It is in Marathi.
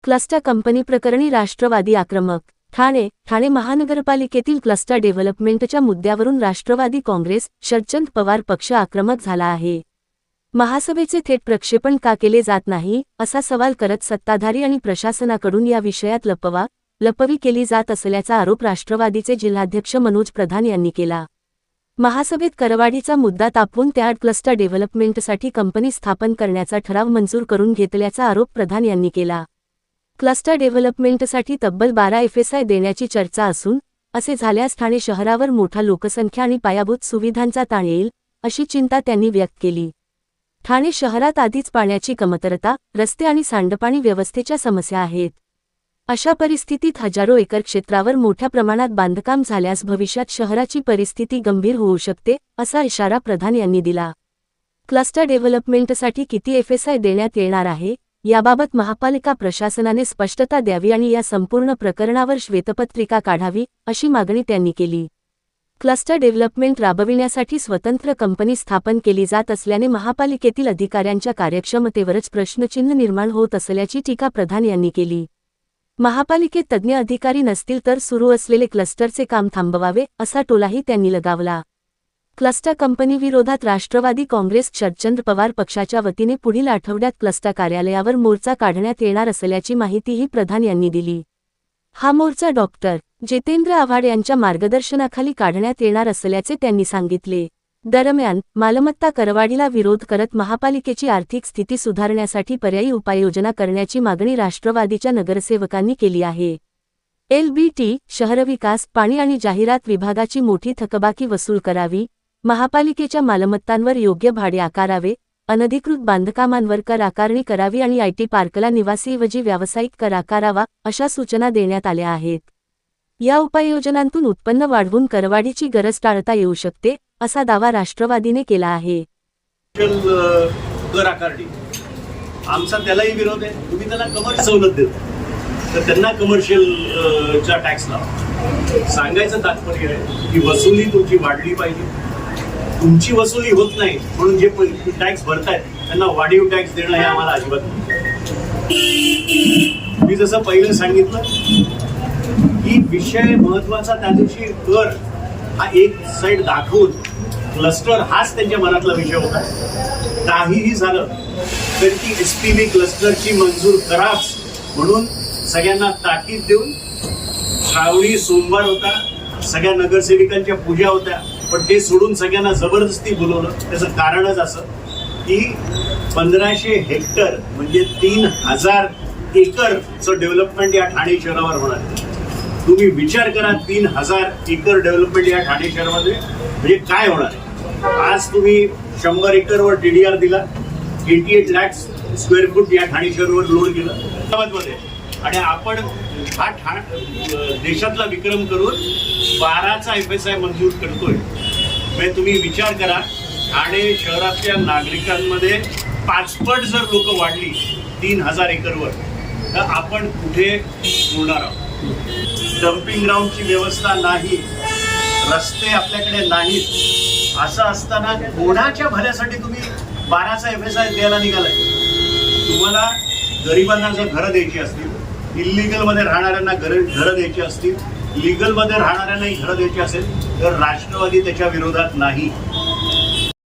क्लस्टर कंपनी प्रकरणी राष्ट्रवादी आक्रमक. ठाणे महानगरपालिकेतील क्लस्टर डेव्हलपमेंटच्या मुद्द्यावरून राष्ट्रवादी काँग्रेस, शरदचंद्र पवार पक्ष आक्रमक झाला आहे. महासभेचे थेट प्रक्षेपण का केले जात नाही, असा सवाल करत सत्ताधारी आणि प्रशासनाकडून या विषयात लपवी केली जात असल्याचा आरोप राष्ट्रवादीचे जिल्हाध्यक्ष मनोज प्रधान यांनी केला. महासभेत करवाढीचा मुद्दा तापवून त्याआड क्लस्टर डेव्हलपमेंटसाठी कंपनी स्थापन करण्याचा ठराव मंजूर करून घेतल्याचा आरोप प्रधान यांनी केला. क्लस्टर डेव्हलपमेंटसाठी तब्बल 12 FSI देण्याची चर्चा असून, असे झाल्यास ठाणे शहरावर मोठा लोकसंख्या आणि पायाभूत सुविधांचा ताण येईल, अशी चिंता त्यांनी व्यक्त केली. ठाणे शहरात आधीच पाण्याची कमतरता, रस्ते आणि सांडपाणी व्यवस्थेच्या समस्या आहेत. अशा परिस्थितीत हजारो एकर क्षेत्रावर मोठ्या प्रमाणात बांधकाम झाल्यास भविष्यात शहराची परिस्थिती गंभीर होऊ शकते, असा इशारा प्रधान यांनी दिला. क्लस्टर डेव्हलपमेंटसाठी किती FSI देण्यात येणार आहे, याबाबत महापालिका प्रशासनाने स्पष्टता द्यावी आणि या संपूर्ण प्रकरणावर श्वेतपत्रिका काढावी, अशी मागणी त्यांनी केली. क्लस्टर डेव्हलपमेंट राबविण्यासाठी स्वतंत्र कंपनी स्थापन केली जात असल्याने महापालिकेतील अधिकाऱ्यांच्या कार्यक्षमतेवरच प्रश्नचिन्ह निर्माण होत असल्याची टीका प्रधान यांनी केली. महापालिकेत तज्ज्ञ अधिकारी नसतील तर सुरू असलेले क्लस्टरचे काम थांबवावे, असा टोलाही त्यांनी लगावला. क्लस्टर कंपनीविरोधात राष्ट्रवादी काँग्रेस, शरदचंद्र पवार पक्षाच्या वतीने पुढील आठवड्यात क्लस्टर कार्यालयावर मोर्चा काढण्यात येणार असल्याची माहितीही प्रधान यांनी दिली. हा मोर्चा डॉक्टर जितेंद्र आव्हाड यांच्या मार्गदर्शनाखाली काढण्यात येणार असल्याचे त्यांनी सांगितले. दरम्यान, मालमत्ता करवाढीला विरोध करत महापालिकेची आर्थिक स्थिती सुधारण्यासाठी पर्यायी उपाययोजना करण्याची मागणी राष्ट्रवादीच्या नगरसेवकांनी केली आहे. LBT, शहरविकास, पाणी आणि जाहिरात विभागाची मोठी थकबाकी वसूल करावी, महापालिकेच्या मालमत्तांवर योग्य भाडे आकारावे, अनधिकृत बांधकामांवर कर आकारणी करावी आणि IT पार्कला निवासीऐवजी व्यावसायिक कर आकारावा, अशा सूचना देण्यात आल्या आहेत. या उपाययोजनांतून उत्पन्न वाढवून करवाढीची गरज टाळता येऊ शकते, असा दावा राष्ट्रवादीने केला आहे. कर आकारणी आमचा त्यालाही विरोध आहे. तुम्ही त्यांना कमर्शियल सवलत देता तर त्यांना कमर्शियलचा टॅक्स लावा. सांगायचं तात्पर्य आहे की वसुली तुमची वाढली पाहिजे. तुमची वसुली होत नाही म्हणून जे टॅक्स भरतायत त्यांना वाढीव टॅक्स देणं हे आम्हाला अजिबात नाही. मी जसं पहिलं सांगितलं की विषय महत्वाचा त्या दिवशी कर हा एक साईड दाखवून क्लस्टर हाच त्यांच्या मनातला विषय होता. काहीही झालं तर ती SPV क्लस्टरची मंजूर कराच म्हणून सगळ्यांना ताकीद देऊन श्रावणी सोमवार होता, सगळ्या नगरसेविकांच्या पूजा होत्या, पण ते सोडून सगळ्यांना जबरदस्ती बोलवलं. त्याचं कारणच असं की 1500 हेक्टर म्हणजे 3000 एकरचं डेव्हलपमेंट या ठाणे शहरावर होणार. तुम्ही विचार करा, 3000 एकर डेव्हलपमेंट या ठाणे शहरामध्ये म्हणजे काय होणार आहे. आज तुम्ही 100 एकरवर TDR दिला, 88 लाख स्क्वेअर फूट या ठाणे शहरावर लोड केलं आणि आपण हा देशातला विक्रम करून 12चा FSI मंजूर करतोय. म्हणजे तुम्ही विचार करा, ठाणे शहरातल्या नागरिकांमध्ये 5 पट जर लोक वाढली 3000 एकरवर तर आपण कुठे होणार आहोत. डम्पिंग ग्राउंडची व्यवस्था नाही, रस्ते आपल्याकडे नाहीत. असं असताना कोणाच्या भल्यासाठी तुम्ही 12चा FSI द्यायला निघालाय. तुम्हाला गरिबांना जर घरं द्यायची असतील, इल्लीगल मध्ये राहणाऱ्यांना घरं द्यायची असतील, लीगल मध्ये राहणाऱ्यांनाही घरं द्यायची असेल तर राष्ट्रवादी त्याच्या विरोधात नाही.